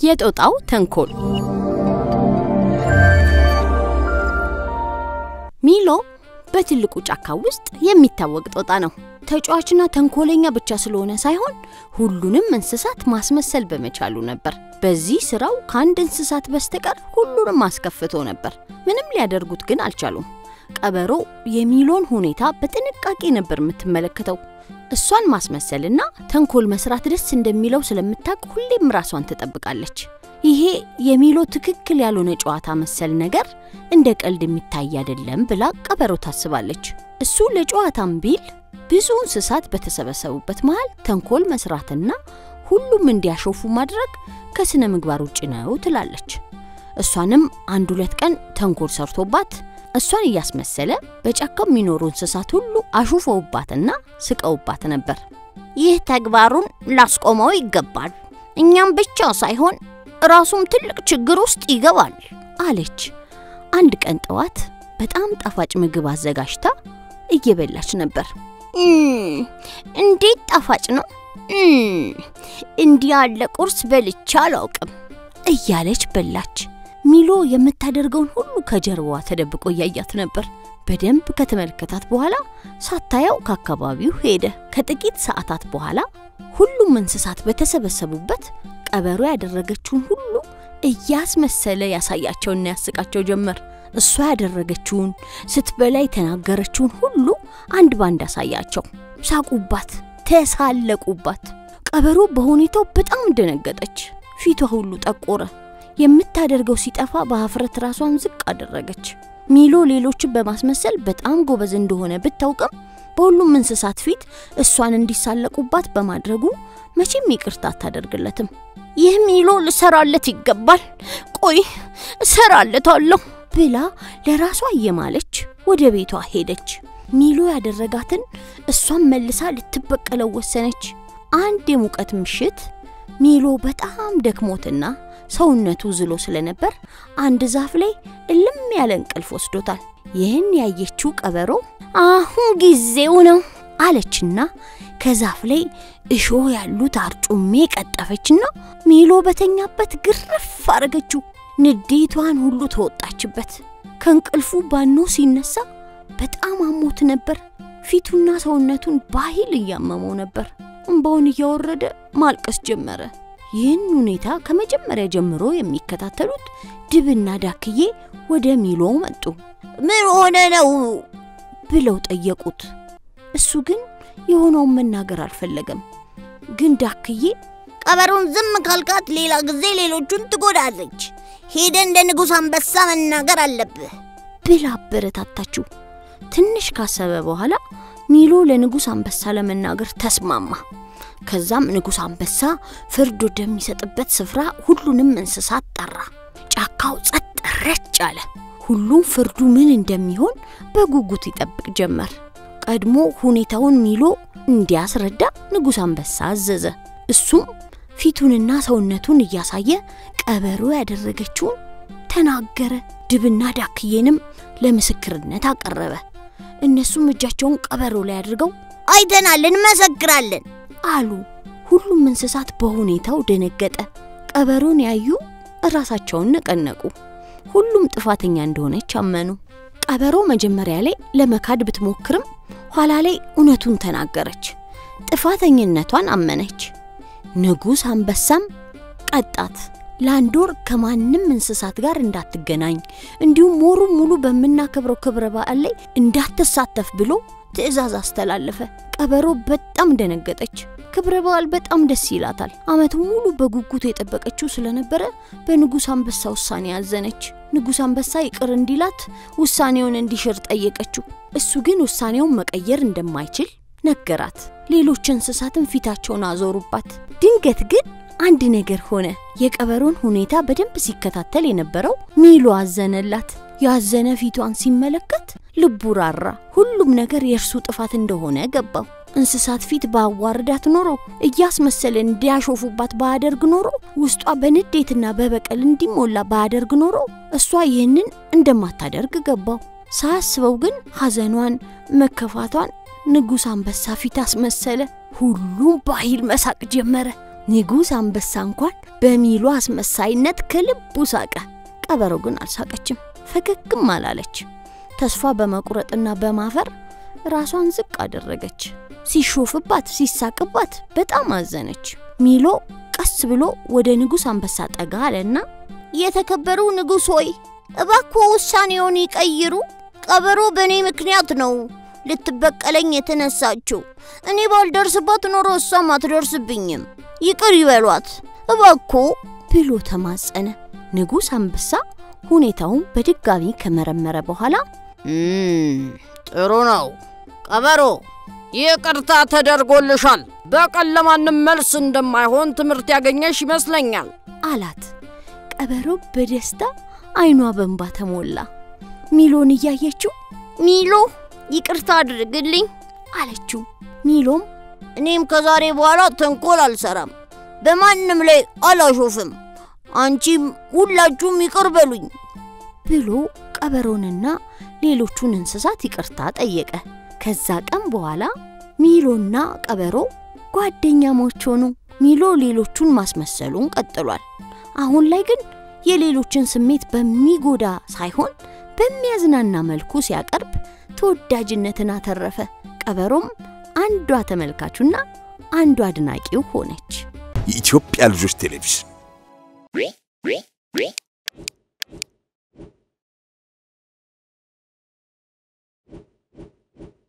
የጦጣው ተንኮል ሚሎ በትልቁ ጫካ ውስጥ የሚታወቅ ጦጣ ነው። ተጫዋችና ተንኮለኛ ብቻ ስለሆነ ሳይሆን ሁሉንም እንስሳት ማስመሰል በመቻሉ ነበር። በዚህ ስራው ካንድ እንስሳት በስተቀር ሁሉንም ማስከፍቶ ነበር። ምንም ሊያደርጉት ግን አልቻሉም። ቀበሮ የሚሎን ሁኔታ በጥንቃቄ ነበር የምትመለከተው። እሷን ማስመሰልና ተንኮል መስራት ደስ እንደሚለው ስለምታውቅ ሁሌም ራሷን ተጠብቃለች። ይሄ የሚሎ ትክክል ያልሆነ ጨዋታ መሰል ነገር እንደ ቀልድ የሚታይ አይደለም ብላ ቀበሮ ታስባለች። እሱ ለጨዋታም ቢል ብዙ እንስሳት በተሰበሰቡበት መሃል ተንኮል መስራትና ሁሉም እንዲያሾፉ ማድረግ ከስነ ምግባር ውጪ ነው ትላለች። እሷንም አንድ ሁለት ቀን ተንኮል ሰርቶባት እሷን ያስመሰለ በጫካው የሚኖሩ እንስሳት ሁሉ አሹፈውባትና ስቀውባት ነበር። ይህ ተግባሩን ላስቆመው ይገባል፣ እኛም ብቻ ሳይሆን ራሱም ትልቅ ችግር ውስጥ ይገባል አለች። አንድ ቀን ጠዋት በጣም ጣፋጭ ምግብ አዘጋጅታ እየበላች ነበር። እንዴት ጣፋጭ ነው! እንዲህ ያለ ቁርስ በልቼ አላውቅም እያለች በላች። ሚሎ የምታደርገውን ሁሉ ከጀርባዋ ተደብቆ ያያት ነበር። በደንብ ከተመለከታት በኋላ ሳታየው ከአካባቢው ሄደ። ከጥቂት ሰዓታት በኋላ ሁሉም እንስሳት በተሰበሰቡበት ቀበሮ ያደረገችውን ሁሉ እያስመሰለ ያሳያቸውና ያስቃቸው ጀመር። እሷ ያደረገችውን ስትበላይ ተናገረችውን ሁሉ አንድ ባንድ አሳያቸው። ሳቁባት፣ ተሳለቁባት። ቀበሮ በሁኔታው በጣም ደነገጠች። ፊቷ ሁሉ ጠቆረ። የምታደርገው ሲጠፋ በአፍረት ራሷን ዝቅ አደረገች። ሚሎ ሌሎችን በማስመሰል በጣም ጎበዝ እንደሆነ ብታውቅም በሁሉም እንስሳት ፊት እሷን እንዲሳለቁባት በማድረጉ መቼም ይቅርታ አታደርግለትም። ይህ ሚሎ ልሰራለት ይገባል፣ ቆይ እሰራለታለሁ ብላ ለራሷ እየማለች ወደ ቤቷ ሄደች። ሚሎ ያደረጋትን እሷን መልሳ ልትበቀለው ወሰነች። አንድ የሙቀት ምሽት ሚሎ በጣም ደክሞትና ሰውነቱ ዝሎ ስለነበር አንድ ዛፍ ላይ እልም ያለ እንቅልፍ ወስዶታል። ይህን ያየችው ቀበሮ አሁን ጊዜው ነው አለችና ከዛፍ ላይ እሾህ ያሉት አርጩሜ ቀጠፈችና ሚሎ በተኛበት ግርፍ አረገችው። ንዴቷን ሁሉ ተወጣችበት። ከእንቅልፉ ባኖ ሲነሳ በጣም አሞት ነበር። ፊቱና ሰውነቱን ባሂል እያመመው ነበር። እንባውን እያወረደ ማልቀስ ጀመረ። ይህን ሁኔታ ከመጀመሪያ ጀምሮ የሚከታተሉት ድብና ዳክዬ ወደ ሚሎ መጡ። ምን ሆነ ነው ብለው ጠየቁት። እሱ ግን የሆነውን መናገር አልፈለገም። ግን ዳክዬ ቀበሮን ዝም ካልካት ሌላ ጊዜ ሌሎቹን ትጎዳለች፣ ሄደ እንደ ንጉስ አንበሳ መናገር አለብህ ብላ አበረታታችው። ትንሽ ካሰበ በኋላ ሚሎ ለንጉስ አንበሳ ለመናገር ተስማማ። ከዛም ንጉስ አንበሳ ፍርድ ወደሚሰጥበት ስፍራ ሁሉንም እንስሳት ጠራ። ጫካው ጸጥ ረጭ አለ። ሁሉም ፍርዱ ምን እንደሚሆን በጉጉት ይጠብቅ ጀመር። ቀድሞ ሁኔታውን ሚሎ እንዲያስረዳ ንጉስ አንበሳ አዘዘ። እሱም ፊቱንና ሰውነቱን እያሳየ ቀበሮ ያደረገችውን ተናገረ። ድብና ዳክዬንም ለምስክርነት አቀረበ። እነሱም እጃቸውን ቀበሮ ላይ አድርገው አይተናል እንመሰክራለን አሉ። ሁሉም እንስሳት በሁኔታው ደነገጠ። ቀበሮን ያዩ ራሳቸውን ነቀነቁ። ሁሉም ጥፋተኛ እንደሆነች አመኑ። ቀበሮ መጀመሪያ ላይ ለመካድ ብትሞክርም ኋላ ላይ እውነቱን ተናገረች። ጥፋተኝነቷን አመነች። ንጉስ አንበሳም ቀጣት። ለአንድ ወር ከማንም እንስሳት ጋር እንዳትገናኝ እንዲሁም ወሩን ሙሉ በመናከብረው ክብረ በዓል ላይ እንዳትሳተፍ ብሎ ትዕዛዝ አስተላለፈ። ቀበሮ በጣም ደነገጠች። ክብረ በዓል በጣም ደስ ይላታል። አመቱ ሙሉ በጉጉት የጠበቀችው ስለነበረ በንጉስ አንበሳ ውሳኔ ያዘነች። ንጉስ አንበሳ ይቅር እንዲላት ውሳኔውን እንዲሽር ጠየቀችው። እሱ ግን ውሳኔውን መቀየር እንደማይችል ነገራት። ሌሎች እንስሳትም ፊታቸውን አዞሩባት። ድንገት ግን አንድ ነገር ሆነ። የቀበሮን ሁኔታ በደንብ ሲከታተል የነበረው ሚሎ አዘነላት። ያዘነ ፊቷን ሲመለከት ልቡ ራራ። ሁሉም ነገር የእርሱ ጥፋት እንደሆነ ገባው። እንስሳት ፊት ባዋርዳት ኖሮ እያስመሰለ እንዲያሾፉባት ባያደርግ ኖሮ ውስጧ በንዴትና በበቀል እንዲሞላ ባያደርግ ኖሮ እሷ ይህንን እንደማታደርግ ገባው። ሳያስበው ግን ሐዘኗን መከፋቷን ንጉስ አንበሳ ፊት አስመሰለ። ሁሉም ባሂል መሳቅ ጀመረ። ንጉስ አንበሳ እንኳን በሚሉ አስመሳይነት ከልቡ ሳቀ። ቀበሮ ግን አልሳቀችም፣ ፈገግም አላለች። ተስፋ በመቁረጥና በማፈር ራሷን ዝቅ አደረገች። ሲሾፍባት ሲሳቅባት በጣም አዘነች። ሚሎ ቀስ ብሎ ወደ ንጉስ አንበሳ ጠጋ አለና የተከበሩ ንጉስ ሆይ እባክዎ ውሳኔውን ይቀይሩ። ቀበሮ በኔ ምክንያት ነው ልትበቀለኝ የተነሳችው። እኔ ባልደርስባት ኖሮ እሷም አትደርስብኝም። ይቅር ይበሏት እባክዎ ብሎ ተማጸነ። ንጉስ አንበሳ ሁኔታውን በድጋሚ ከመረመረ በኋላ ጥሩ ነው ቀበሮ፣ ይቅርታ ተደርጎልሻል። በቀል ለማንም መልስ እንደማይሆን ትምህርት ያገኘሽ ይመስለኛል አላት። ቀበሮ በደስታ አይኗ በእንባ ተሞላ። ሚሎን እያየችው ሚሎ ይቅርታ አድርግልኝ አለችው። ሚሎም እኔም ከዛሬ በኋላ ተንኮል አልሰራም፣ በማንም ላይ አላሾፍም፣ አንቺም ሁላችሁም ይቅር በሉኝ ብሎ ቀበሮንና ሌሎቹን እንስሳት ይቅርታ ጠየቀ። ከዛ ቀን በኋላ ሚሎና ቀበሮ ጓደኛሞች ሆኑ። ሚሎ ሌሎቹን ማስመሰሉን ቀጥሏል። አሁን ላይ ግን የሌሎችን ስሜት በሚጎዳ ሳይሆን በሚያዝናና መልኩ ሲያቀርብ ተወዳጅነትን አተረፈ። ቀበሮም አንዷ ተመልካቹና አንዷ አድናቂው ሆነች። የኢትዮጵያ ልጆች ቴሌቪዥን